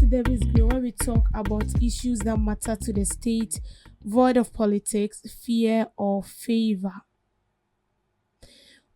Davis Green, where we talk about issues that matter to the state, void of politics, fear, or favor.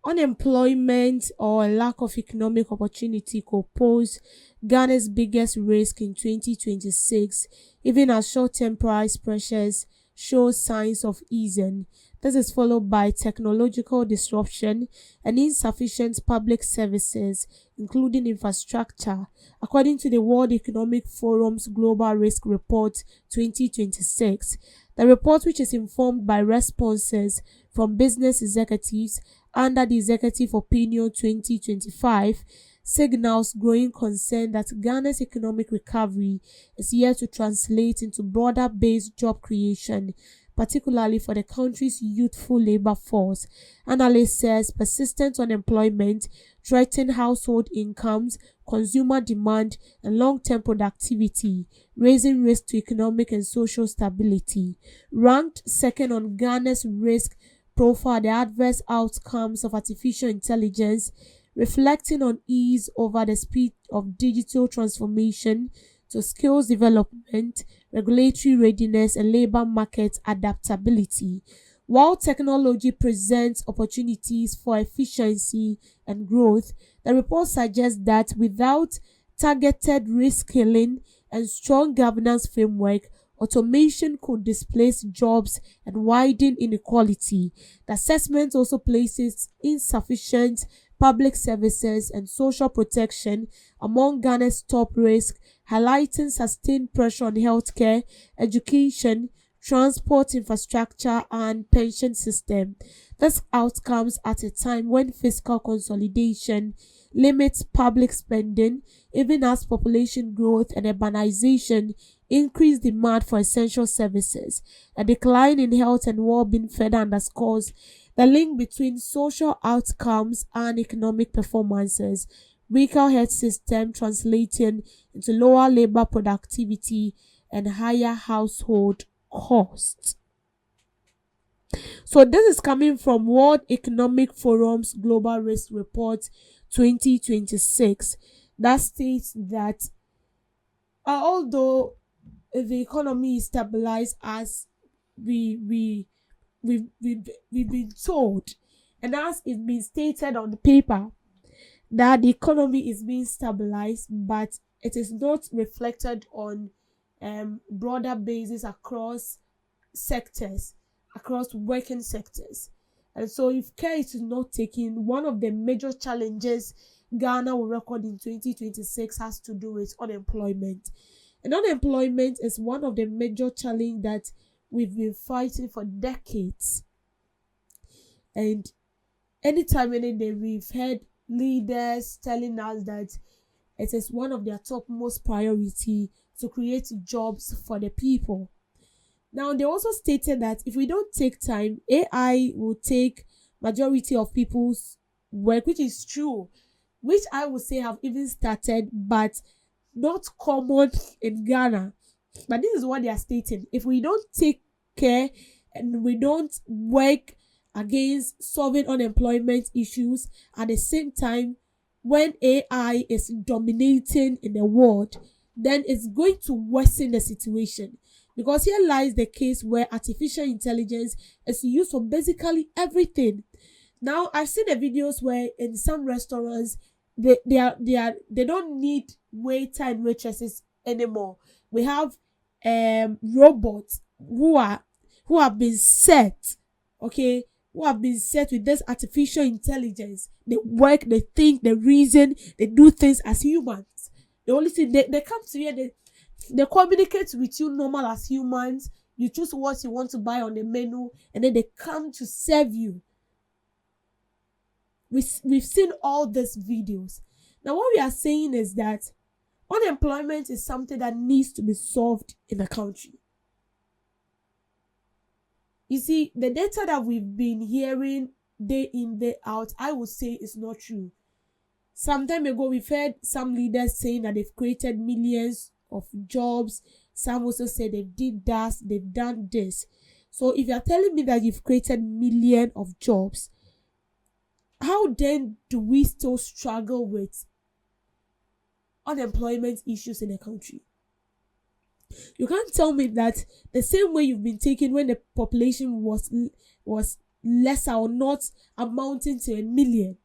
Unemployment or a lack of economic opportunity could pose Ghana's biggest risk in 2026, even as short term price pressures show signs of easing. This is followed by technological disruption and insufficient public services, including infrastructure, according to the World Economic Forum's Global Risk Report 2026. The report, which is informed by responses from business executives under the Executive Opinion 2025, signals growing concern that Ghana's economic recovery is yet to translate into broader-based job creation, particularly for the country's youthful labor force. Analysts says persistent unemployment threatens household incomes, consumer demand, and long-term productivity, raising risk to economic and social stability. Ranked second on Ghana's risk profile, the adverse outcomes of artificial intelligence, reflecting on ease over the speed of digital transformation to skills development, regulatory readiness, and labor market adaptability. While technology presents opportunities for efficiency and growth, the report suggests that without targeted reskilling and strong governance framework, automation could displace jobs and widen inequality. The assessment also places insufficient public services and social protection among Ghana's top risks, highlighting sustained pressure on healthcare, education, transport infrastructure, and pension system. This outcomes at a time when fiscal consolidation limits public spending, even as population growth and urbanization increase demand for essential services. A decline in health and well-being further underscores the link between social outcomes and economic performances. Weaker health system translating into lower labor productivity and higher household costs. So this is coming from World Economic Forum's Global Risk Report 2026 that states that although the economy is stabilized as we we've been told, and as it's been stated on the paper, that the economy is being stabilized, but it is not reflected on broader basis across sectors, across working sectors. And so if care is not taken, one of the major challenges Ghana will record in 2026 has to do with unemployment. And unemployment is one of the major challenges that we've been fighting for decades. And anytime, any day, we've heard leaders telling us that it is one of their topmost priority to create jobs for the people. Now, they also stated that if we don't take time, AI will take majority of people's work, which is true, which I would say have even started, but not common in Ghana. But this is what they are stating. If we don't take care and we don't work against solving unemployment issues at the same time, when AI is dominating in the world, then it's going to worsen the situation. Because here lies the case where artificial intelligence is used for basically everything. Now, I've seen the videos where in some restaurants they don't need waiter and waitresses anymore. We have robots who have been set, okay, who have been set with this artificial intelligence. They work, they think, they reason, they do things as humans. The only thing they come to you, they communicate with you normal as humans. You choose what you want to buy on the menu, and then they come to serve you. We've seen all these videos. Now, what we are saying is that unemployment is something that needs to be solved in the country. You see, the data that we've been hearing day in, day out, I would say is not true. Some time ago, we've heard some leaders saying that they've created millions of jobs. Some also say they did that, they've done this. So if you're telling me that you've created millions of jobs, how then do we still struggle with unemployment issues in the country? You can't tell me that the same way you've been taking when the population was lesser or not amounting to 1 million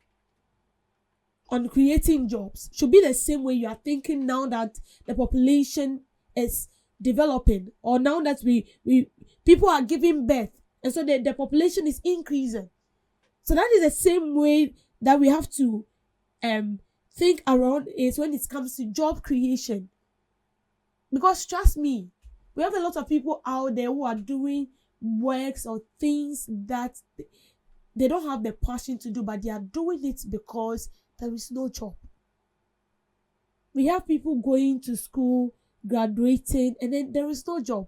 on creating jobs should be the same way you are thinking now that the population is developing, or now that we people are giving birth, and so the population is increasing. So that is the same way that we have to think around it when it comes to job creation. Because trust me, we have a lot of people out there who are doing works or things that they don't have the passion to do, but they are doing it because there is no job. We have people going to school, graduating, and then there is no job.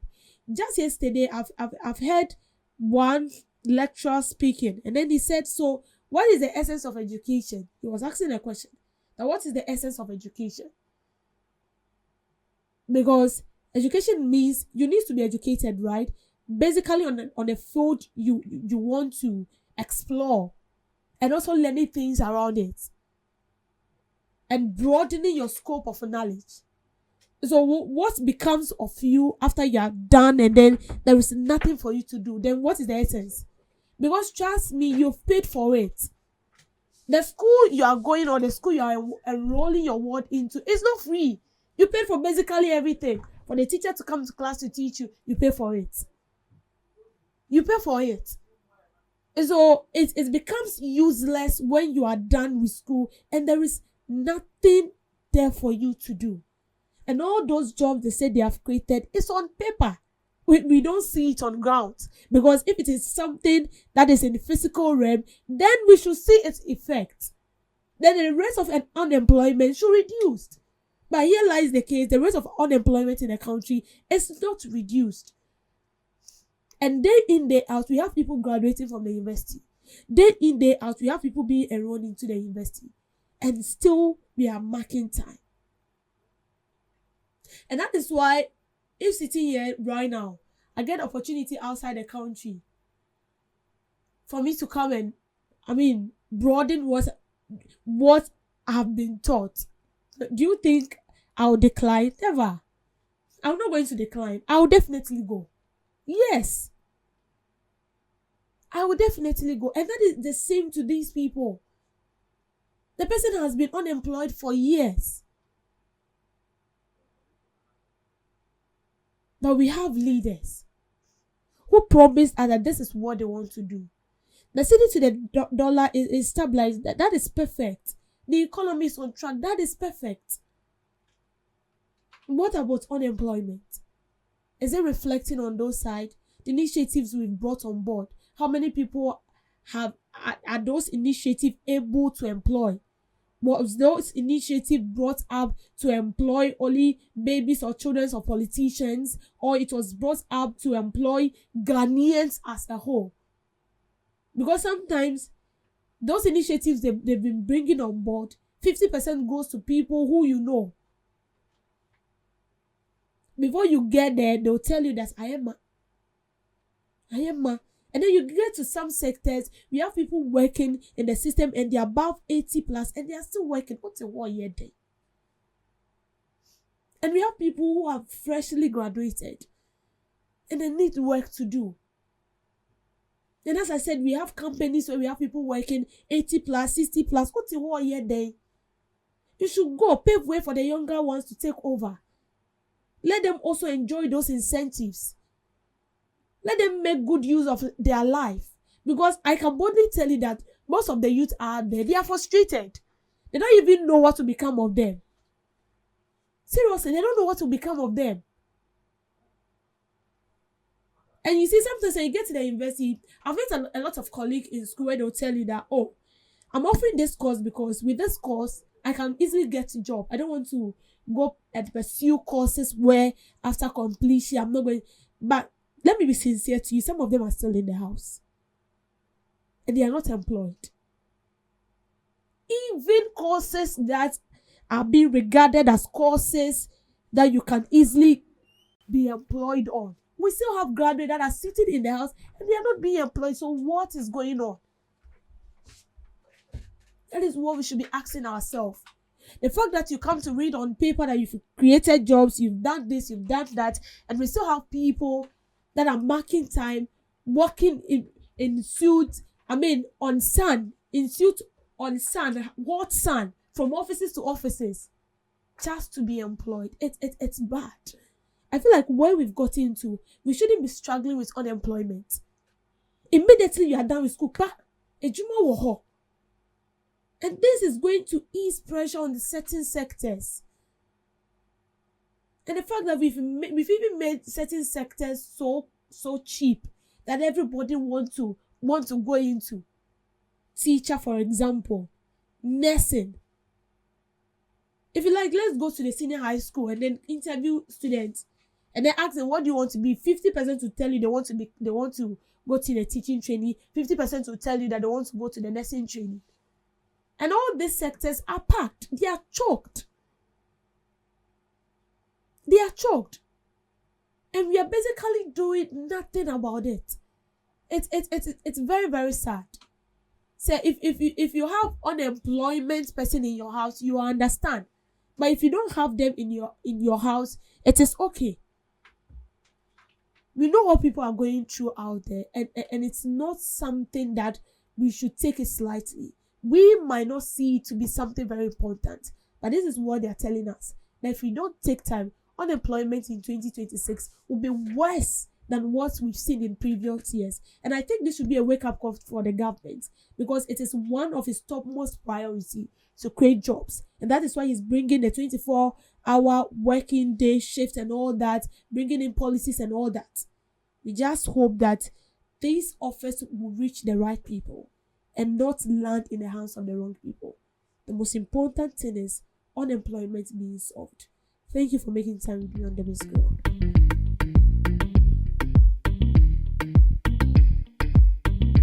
Just yesterday, I've heard one lecturer speaking, and then he said, "So, what is the essence of education?" He was asking a question. Now, what is the essence of education? Because education means you need to be educated, right? Basically, on a field you want to explore, and also learning things around it, and broadening your scope of knowledge. So what becomes of you after you are done and then there is nothing for you to do? Then what is the essence? Because trust me, you've paid for it. The school you are going, or the school you are enrolling your word into, is not free. You paid for basically everything. For the teacher to come to class to teach you, you pay for it. You pay for it. And so it becomes useless when you are done with school and there is nothing there for you to do. And all those jobs they say they have created is on paper. We don't see it on ground. Because if it is something that is in the physical realm, then we should see its effect. Then the rate of unemployment should reduce. But here lies the case, the rate of unemployment in the country is not reduced. And day in, day out, we have people graduating from the university. Day in, day out, we have people being enrolled into the university. And still, we are marking time. And that is why, if sitting here right now, I get opportunity outside the country for me to come and, broaden what I have been taught. Do you think I'll decline? Never. I'm not going to decline. I'll definitely go. Yes. I will definitely go. And that is the same to these people. The person has been unemployed for years. But we have leaders who promise us that this is what they want to do. The city to the dollar is stabilized. That is perfect. The economy is on track. That is perfect. What about unemployment? Is it reflecting on those sides? The initiatives we've brought on board. How many people are those initiatives able to employ? Was those initiatives brought up to employ only babies or children or politicians, or it was brought up to employ Ghanaians as a whole? Because sometimes those initiatives they've been bringing on board, 50% goes to people who you know. Before you get there, they'll tell you that I am. And then you get to some sectors, we have people working in the system and they're above 80 plus and they are still working. What's a 1 year day? And we have people who are freshly graduated and they need work to do. And as I said, we have companies where we have people working 80 plus, 60 plus. What's a 1 year day? You should go pave way for the younger ones to take over. Let them also enjoy those incentives. Let them make good use of their life. Because I can boldly tell you that most of the youth out there, they are frustrated. They don't even know what to become of them. Seriously, they don't know what to become of them. And you see, sometimes when you get to the university, I've met a lot of colleagues in school where they'll tell you that, oh, I'm offering this course because with this course, I can easily get a job. I don't want to go and pursue courses where after completion, I'm not going. But let me be sincere to you, some of them are still in the house. And they are not employed. Even courses that are being regarded as courses that you can easily be employed on. We still have graduates that are sitting in the house and they are not being employed. So what is going on? That is what we should be asking ourselves. The fact that you come to read on paper that you've created jobs, you've done this, you've done that, and we still have people that are marking time, working in suits, on sun, in suits on sun, hot sun, from offices to offices, just to be employed. It's bad. I feel like where we've gotten to, we shouldn't be struggling with unemployment. Immediately you are done with school, ejuma wo hɔ. And this is going to ease pressure on the certain sectors. And the fact that we've even made certain sectors so cheap that everybody want to go into. Teacher, for example, nursing. If you like, let's go to the senior high school and then interview students and then ask them, what do you want to be? 50% will tell you they want to go to the teaching training. 50% will tell you that they want to go to the nursing training. And all these sectors are packed. They are choked. They are choked. And we are basically doing nothing about it. It's very, very sad. So if you have unemployment person in your house, you understand. But if you don't have them in your house, it is okay. We know what people are going through out there, and it's not something that we should take it slightly. We might not see it to be something very important, but this is what they are telling us. That if we don't take time, unemployment in 2026 will be worse than what we've seen in previous years. And I think this should be a wake-up call for the government, because it is one of its topmost priority to create jobs. And that is why he's bringing the 24-hour working day shift and all that, bringing in policies and all that. We just hope that these offers will reach the right people and not land in the hands of the wrong people. The most important thing is unemployment being solved. Thank you for making time with me on the Miss Girl.